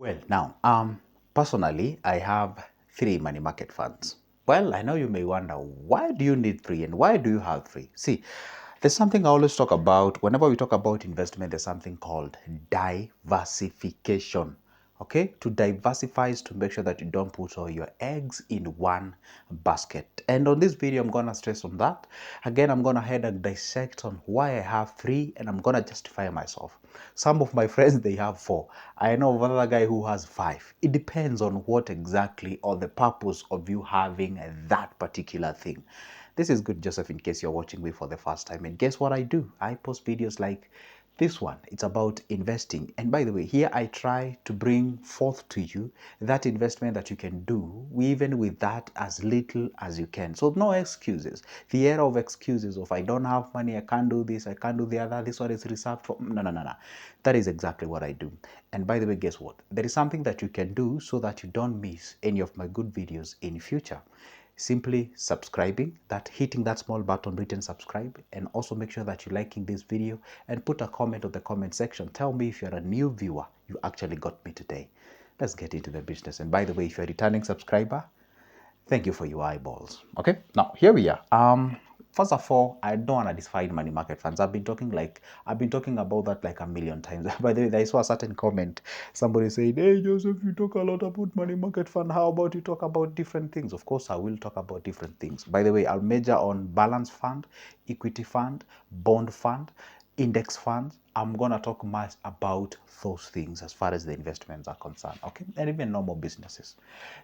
Well, now, personally, I have three money market funds. Well, I know you may wonder, why do you need three and why do you have three? See, there's something I always talk about. Whenever we talk about investment, there's something called diversification. Okay, to diversify is to make sure that you don't put all your eggs in one basket. And on this video, I'm gonna stress on that. Again, I'm gonna head and dissect on why I have three, and I'm gonna justify myself. Some of my friends, they have four. I know of another guy who has five. It depends on what exactly or the purpose of you having that particular thing. This is good, Joseph, in case you're watching me for the first time. And guess what I do? I post videos like this one. It's about investing. And by the way, here I try to bring forth to you that investment that you can do, even with that as little as you can. So no excuses. The era of excuses of I don't have money, I can't do this, I can't do the other, this one is reserved for. No, no, no, no. That is exactly what I do. And by the way, guess what? There is something that you can do so that you don't miss any of my good videos in future. Simply subscribing, that hitting that small button written subscribe, and also make sure that you're liking this video and put a comment on the comment section. Tell me if you're a new viewer, you actually got me today. Let's get into the business. And by the way, if you're a returning subscriber, thank you for your eyeballs. Okay, now here we are. First of all, I don't want to define money market funds. I've been talking about that like a million times. By the way, I saw a certain comment. Somebody said, "Hey Joseph, you talk a lot about money market fund. How about you talk about different things?" Of course, I will talk about different things. By the way, I'll major on balance fund, equity fund, bond fund, index funds. I'm gonna talk much about those things as far as the investments are concerned, okay, and even normal businesses.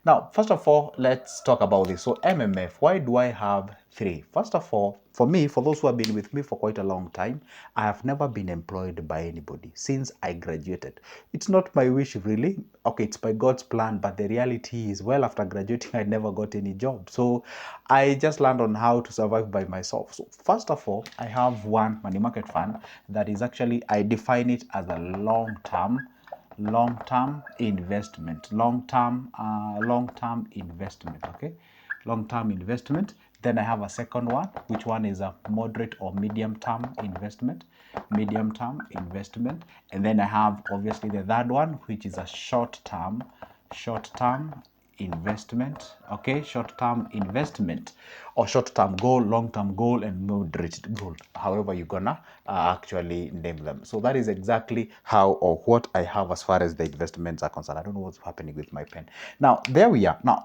Now, first of all, let's talk about this. So MMF, why do I have three? First of all, for me, for those who have been with me for quite a long time, I have never been employed by anybody since I graduated. It's not my wish, really. Okay, it's by God's plan, but the reality is, well, after graduating, I never got any job. So I just learned on how to survive by myself. So first of all, I have one money market fund that is actually, I define it as a long-term investment, long-term investment. Okay, long-term investment. Then I have a second one, which one is a moderate or medium-term investment, and then I have obviously the third one, which is a short-term investment. Okay, short-term investment, or short-term goal, long-term goal, and moderate goal, however you're gonna actually name them. So that is exactly how or what I have as far as the investments are concerned. I don't know what's happening with my pen. Now there we are. Now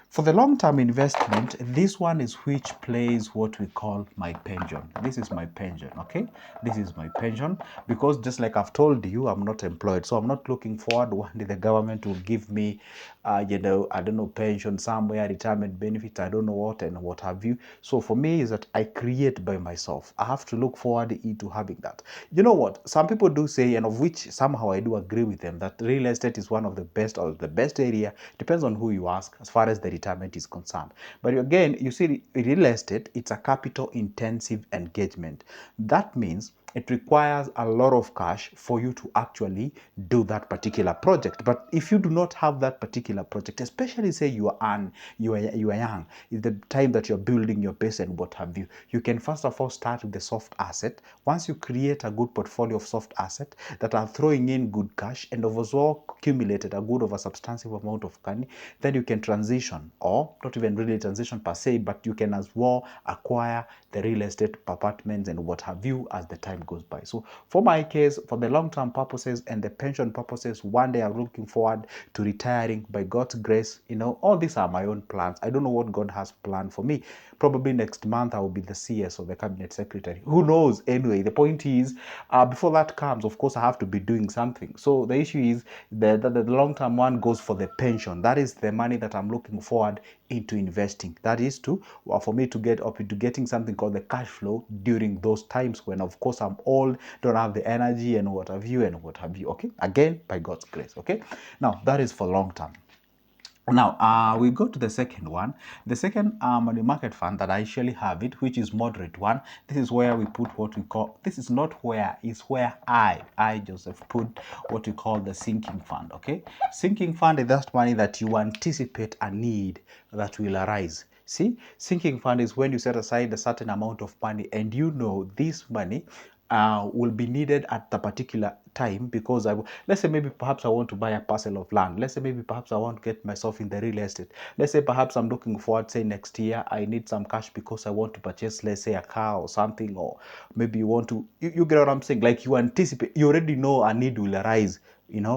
for the long-term investment, this one is which plays what we call my pension. This is my pension, okay? This is my pension, because just like I've told you, I'm not employed. So I'm not looking forward one day the government will give me, I don't know, pension somewhere, retirement benefits, I don't know what and what have you. So for me is that I create by myself. I have to look forward to having that. You know what? Some people do say, and of which somehow I do agree with them, that real estate is one of the best, or the best area, depends on who you ask, as far as the retirement is concerned. But again, you see, real estate, it's a capital intensive engagement. That means it requires a lot of cash for you to actually do that particular project. But if you do not have that particular project, especially say you are young, it's the time that you're building your base and what have you, you can first of all start with the soft asset. Once you create a good portfolio of soft asset that are throwing in good cash and overall accumulated a good of a substantial amount of money, then you can transition, or not even really transition per se, but you can as well acquire the real estate apartments and what have you as the time goes by. So for my case, for the long-term purposes and the pension purposes, one day I'm looking forward to retiring by God's grace. All these are my own plans. I don't know what God has planned for me. Probably next month I will be the CS or the cabinet secretary. Who knows? Anyway, the point is, before that comes, of course, I have to be doing something. So the issue is the long-term one goes for the pension. That is the money that I'm looking forward into investing. That is for me to get up into getting something called the cash flow during those times when, of course, I'm old, don't have the energy and what have you. Okay, again, by God's grace. Okay, now that is for long term. Now, we go to the second one. The second money market fund that I usually have it, which is moderate one. This is where we put what we call, this is not where, it's where I, Joseph, put what we call the sinking fund, okay? Sinking fund is that money that you anticipate a need that will arise. See, sinking fund is when you set aside a certain amount of money and this money, will be needed at the particular time, because let's say maybe perhaps I want to buy a parcel of land. Let's say maybe perhaps I want to get myself in the real estate. Let's say perhaps I'm looking forward, say next year, I need some cash because I want to purchase, let's say, a car or something, or maybe you want to, you get what I'm saying? Like you anticipate, you already know a need will arise,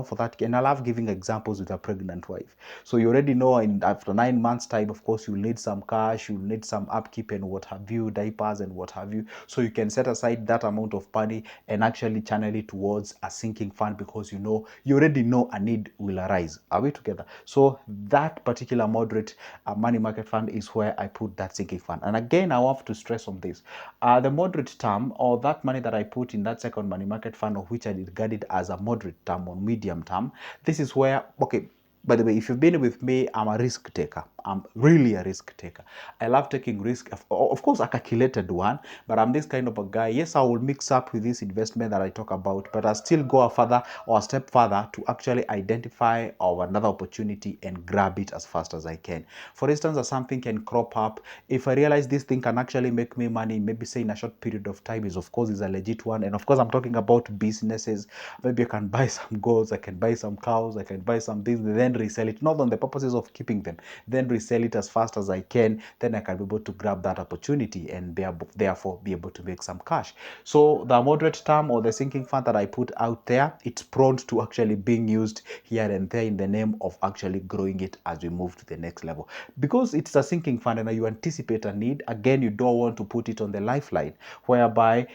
for that. And I love giving examples with a pregnant wife. So you already know after 9 months time, of course, you'll need some cash, you'll need some upkeep and what have you, diapers and what have you. So you can set aside that amount of money and actually channel it towards a sinking fund, because you already know a need will arise. Are we together? So that particular moderate money market fund is where I put that sinking fund. And again, I have to stress on this. The moderate term, or that money that I put in that second money market fund, of which I regarded as a moderate term or medium term, this is where, okay, by the way, if you've been with me, I'm a risk taker. I'm really a risk taker. I love taking risk. Of course, a calculated one, but I'm this kind of a guy. Yes, I will mix up with this investment that I talk about, but I still go a step further to actually identify another opportunity and grab it as fast as I can. For instance, as something can crop up, if I realize this thing can actually make me money, maybe say in a short period of time, is a legit one. And of course, I'm talking about businesses. Maybe I can buy some goats, I can buy some cows, I can buy some things, then resell it, not on the purposes of keeping them, then resell it as fast as I can. Then I can be able to grab that opportunity and therefore be able to make some cash. So the moderate term or the sinking fund that I put out there, it's prone to actually being used here and there in the name of actually growing it as we move to the next level. Because it's a sinking fund and you anticipate a need, again, you don't want to put it on the lifeline, whereby,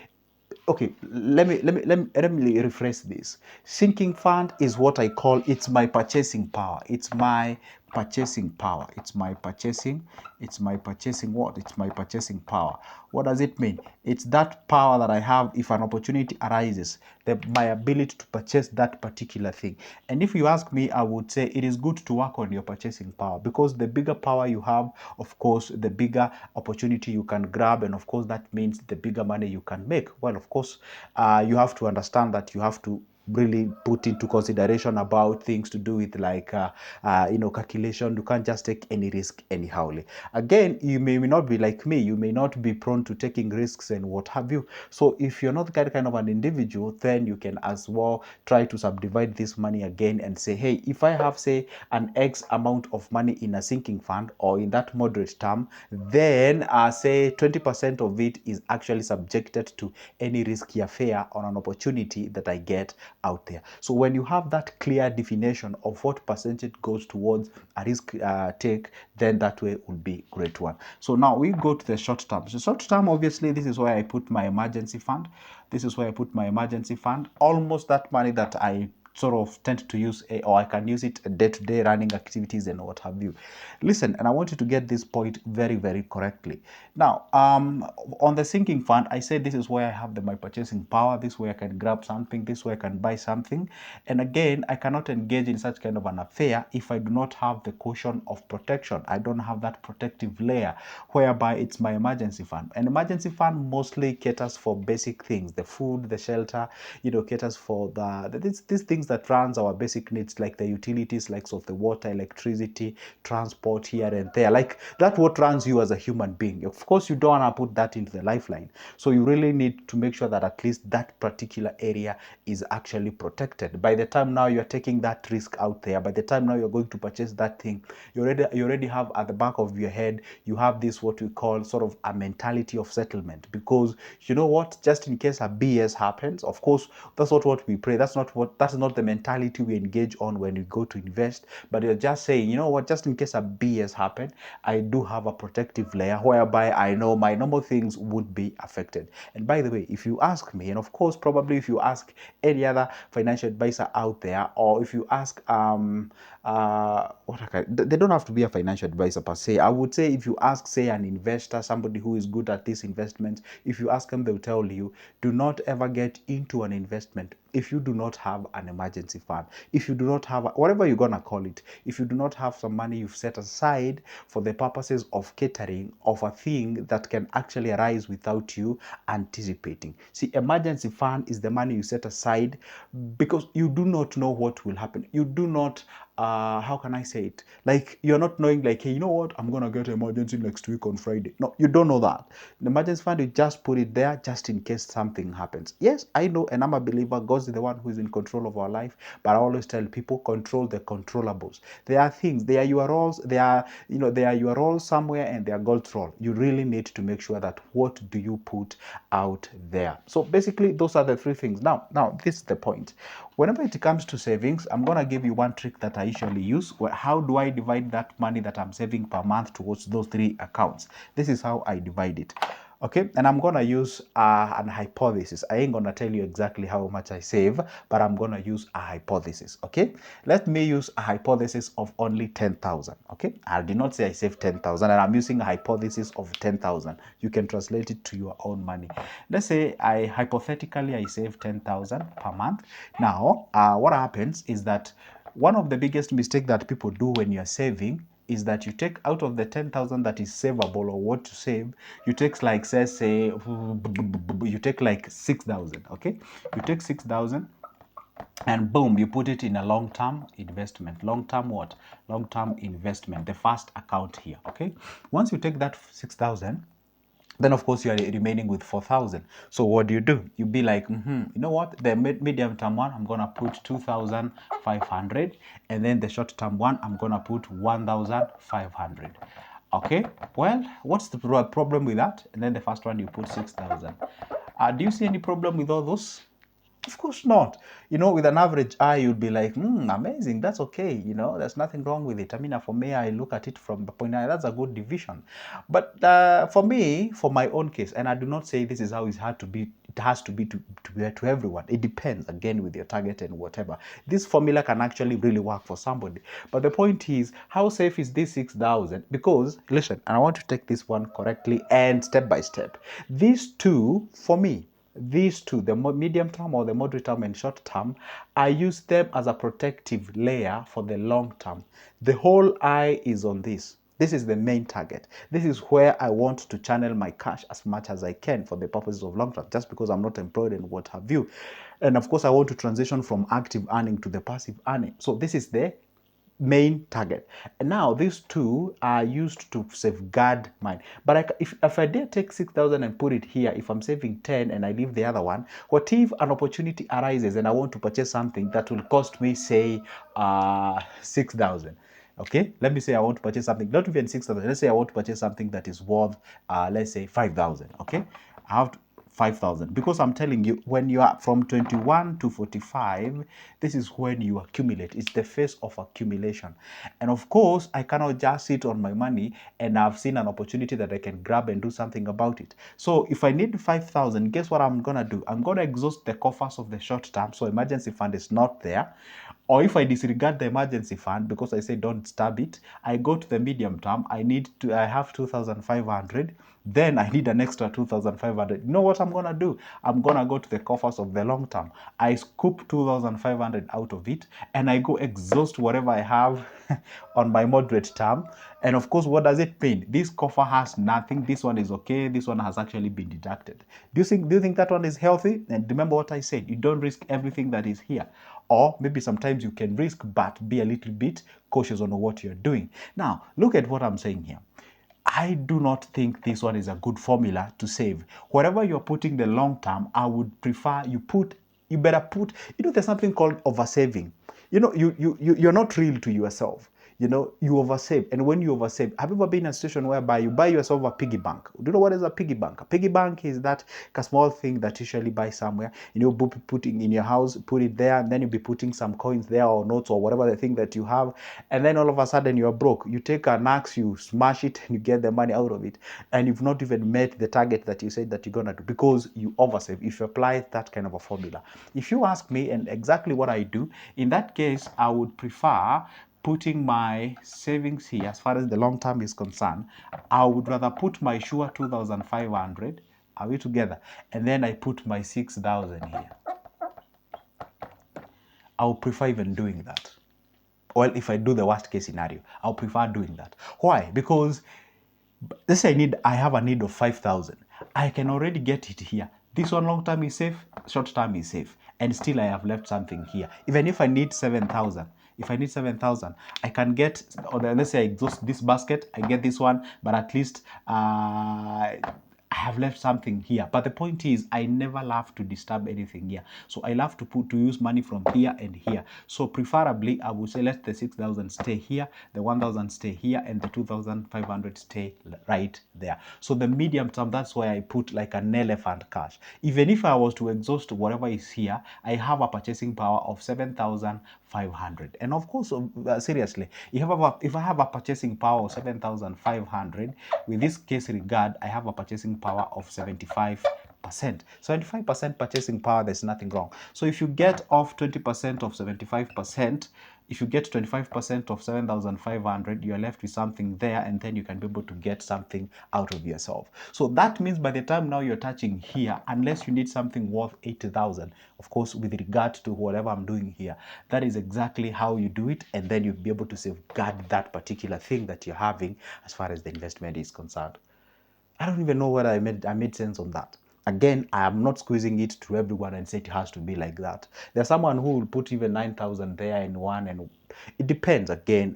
okay, let me rephrase this. Sinking fund is what I call, it's my purchasing power. It's my purchasing power. It's my purchasing what? It's my purchasing power. What does it mean? It's that power that I have if an opportunity arises, my ability to purchase that particular thing. And if you ask me, I would say it is good to work on your purchasing power, because the bigger power you have, of course, the bigger opportunity you can grab, and of course that means the bigger money you can make. Well, of course, you have to understand that you have to really put into consideration about things to do with like calculation. You can't just take any risk anyhow. Again, you may not be like me, you may not be prone to taking risks and what have you. So if you're not that kind of an individual, then you can as well try to subdivide this money again and say, hey, if I have, say, an X amount of money in a sinking fund or in that moderate term, then say 20% of it is actually subjected to any risky affair on an opportunity that I get out there. So when you have that clear definition of what percentage goes towards a risk take, then that way would be great one. So now we go to the short term. So short term, obviously, this is where I put my emergency fund. This is where I put my emergency fund. Almost that money that I sort of tend to use, or I can use it day-to-day running activities and what have you. Listen, and I want you to get this point very, very correctly. Now, on the sinking fund, I said this is where I have my purchasing power. This way I can grab something. This way I can buy something. And again, I cannot engage in such kind of an affair if I do not have the cushion of protection. I don't have that protective layer, whereby it's my emergency fund. An emergency fund mostly caters for basic things, the food, the shelter, caters for these things that runs our basic needs, like the utilities, like of the water, electricity, transport here and there. Like that what runs you as a human being. Of course, you don't want to put that into the lifeline. So you really need to make sure that at least that particular area is actually protected. By the time now you're taking that risk out there, by the time now you're going to purchase that thing, you already have at the back of your head, you have this what we call sort of a mentality of settlement. Because you know what, just in case a BS happens, of course, that's not what we pray. That's not the mentality we engage on when we go to invest. But you're just saying, you know what, just in case a BS happen, I do have a protective layer whereby I know my normal things would be affected. And by the way, if you ask me, and of course probably if you ask any other financial advisor out there, or if you ask they don't have to be a financial advisor per se. I would say if you ask, say, an investor, somebody who is good at this investment, if you ask them, they'll tell you, do not ever get into an investment if you do not have an emergency fund, if you do not have whatever you're gonna call it, if you do not have some money you've set aside for the purposes of catering of a thing that can actually arise without you anticipating. See, emergency fund is the money you set aside because you do not know what will happen. You do not how can I say it? Like, you're not knowing, like, hey, you know what? I'm gonna get emergency next week on Friday. No, you don't know that. The emergency fund, you just put it there just in case something happens. Yes, I know, and I'm a believer. God is the one who is in control of our life. But I always tell people, control the controllables. There are things, there are URLs, there are, there are URLs somewhere, and they are gold roll. You really need to make sure that what do you put out there. So basically, those are the three things. Now, this is the point. Whenever it comes to savings, I'm going to give you one trick that I usually use. How do I divide that money that I'm saving per month towards those three accounts? This is how I divide it. Okay, and I'm gonna use an hypothesis. I ain't gonna tell you exactly how much I save, but I'm gonna use a hypothesis. Okay, let me use a hypothesis of only 10,000. Okay, I did not say I saved 10,000, and I'm using a hypothesis of 10,000. You can translate it to your own money. Let's say hypothetically I save 10,000 per month. Now, what happens is that one of the biggest mistakes that people do when you're saving is that you take out of the 10,000 that is savable or what to save, you take like, say, you take like 6,000, okay? You take 6,000 and boom, you put it in a long-term investment. Long-term what? Long-term investment, the first account here, okay? Once you take that 6,000, then of course you are remaining with 4,000. So what do? You be like, you know what? The medium term one, I'm gonna put 2,500, and then the short term one, I'm gonna put 1,500. Okay. Well, what's the problem with that? And then the first one you put 6,000. Do you see any problem with all those? Of course not. With an average eye, you'd be like, amazing, that's okay. There's nothing wrong with it. I mean, for me, I look at it from the point, that's a good division. But for me, for my own case, and I do not say this is how it has to be to everyone. It depends, again, with your target and whatever. This formula can actually really work for somebody. But the point is, how safe is this 6,000? Because, listen, and I want to take this one correctly and step by step. These two, for me, these two, the medium term or the moderate term and short term, I use them as a protective layer for the long term. The whole eye is on this. This is the main target. This is where I want to channel my cash as much as I can for the purposes of long term, just because I'm not employed and what have you. And of course, I want to transition from active earning to the passive earning. So this is the main target. And now these two are used to safeguard mine. But if I dare take 6,000 and put it here, if I'm saving 10 and I leave the other one, what if an opportunity arises and I want to purchase something that will cost me, say, 6,000? Okay, let me say I want to purchase something, not even 6,000. Let's say I want to purchase something that is worth, let's say, 5,000. Okay, I have to 5,000, because I'm telling you, when you are from 21 to 45, this is when you accumulate. It's the phase of accumulation. And of course, I cannot just sit on my money and I've seen an opportunity that I can grab and do something about it. So if I need 5,000, guess what I'm gonna do? I'm gonna exhaust the coffers of the short term, so emergency fund is not there. Or if I disregard the emergency fund because I say don't stab it, I go to the medium term. I have 2,500. Then I need an extra 2,500. You know what I'm gonna do? I'm gonna go to the coffers of the long term. I scoop 2,500 out of it, and I go exhaust whatever I have on my moderate term. And of course, what does it mean? This coffer has nothing. This one is okay. This one has actually been deducted. Do you think that one is healthy? And remember what I said. You don't risk everything that is here. Or maybe sometimes you can risk, but be a little bit cautious on what you're doing. Now, look at what I'm saying here. I do not think this one is a good formula to save. Wherever you're putting the long term, I would prefer you better put, there's something called oversaving. You're not real to yourself. You oversave. And when you oversave, have you ever been in a situation whereby you buy yourself a piggy bank? Do you know what is a piggy bank? A piggy bank is that a small thing that you usually buy somewhere. Putting in your house, put it there, and then you'll be putting some coins there or notes or whatever the thing that you have. And then all of a sudden you're broke. You take an axe, you smash it, and you get the money out of it. And you've not even met the target that you said that you're going to do because you oversave. If you apply that kind of a formula. If you ask me, and exactly what I do, in that case, I would prefer putting my savings here. As far as the long term is concerned, I would rather put my sure 2,500. Are we together? And then I put my 6,000 here. I'll prefer even doing that. Well, if I do the worst case scenario, I'll prefer doing that. Why? Because let's say I have a need of 5,000. I can already get it here. This one long term is safe, short term is safe, and still I have left something here. Even if I need 7,000, if I need 7,000, I can get, or let's say I exhaust this basket, I get this one, but at least I have left something here. But the point is, I never love to disturb anything here. So I love to use money from here and here. So preferably, I would say let the 6,000 stay here, the 1,000 stay here, and the 2,500 stay right there. So the medium term, that's why I put like an elephant cash. Even if I was to exhaust whatever is here, I have a purchasing power of 7,500. And of course, seriously, if I have a purchasing power of 7,500, with this case regard, I have a purchasing power of 75%. 75% purchasing power, there's nothing wrong. So if you get off 20% of 75%, if you get 25% of 7,500, you're left with something there, and then you can be able to get something out of yourself. So that means by the time now you're touching here, unless you need something worth 80,000, of course, with regard to whatever I'm doing here, that is exactly how you do it, and then you'll be able to safeguard that particular thing that you're having as far as the investment is concerned. I don't even know whether I made sense on that. Again, I am not squeezing it to everyone and say it has to be like that. There's someone who will put even 9,000 there in one, and it depends. Again,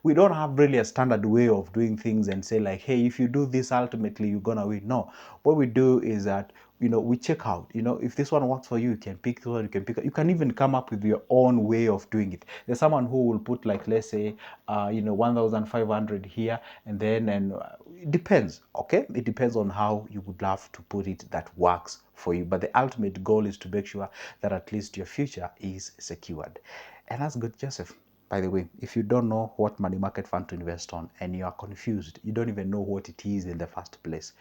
we don't have really a standard way of doing things and say like, hey, if you do this, ultimately you're gonna win. No, what we do is that, we check out, if this one works for you, you can pick this one, you can even come up with your own way of doing it. There's someone who will put like, let's say, 1,500 here, and it depends, okay? It depends on how you would love to put it that works for you. But the ultimate goal is to make sure that at least your future is secured. And that's good, Joseph. By the way, if you don't know what money market fund to invest on and you are confused, you don't even know what it is in the first place,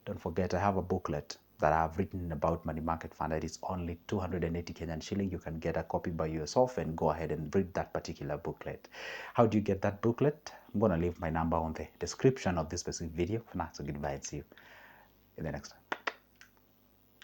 don't forget I have a booklet that I've written about money market fund. It is only 280 Kenyan shilling. You can get a copy by yourself and go ahead and read that particular booklet. How do you get that booklet? I'm going to leave my number on the description of this specific video. For now, so goodbye and see you in the next time.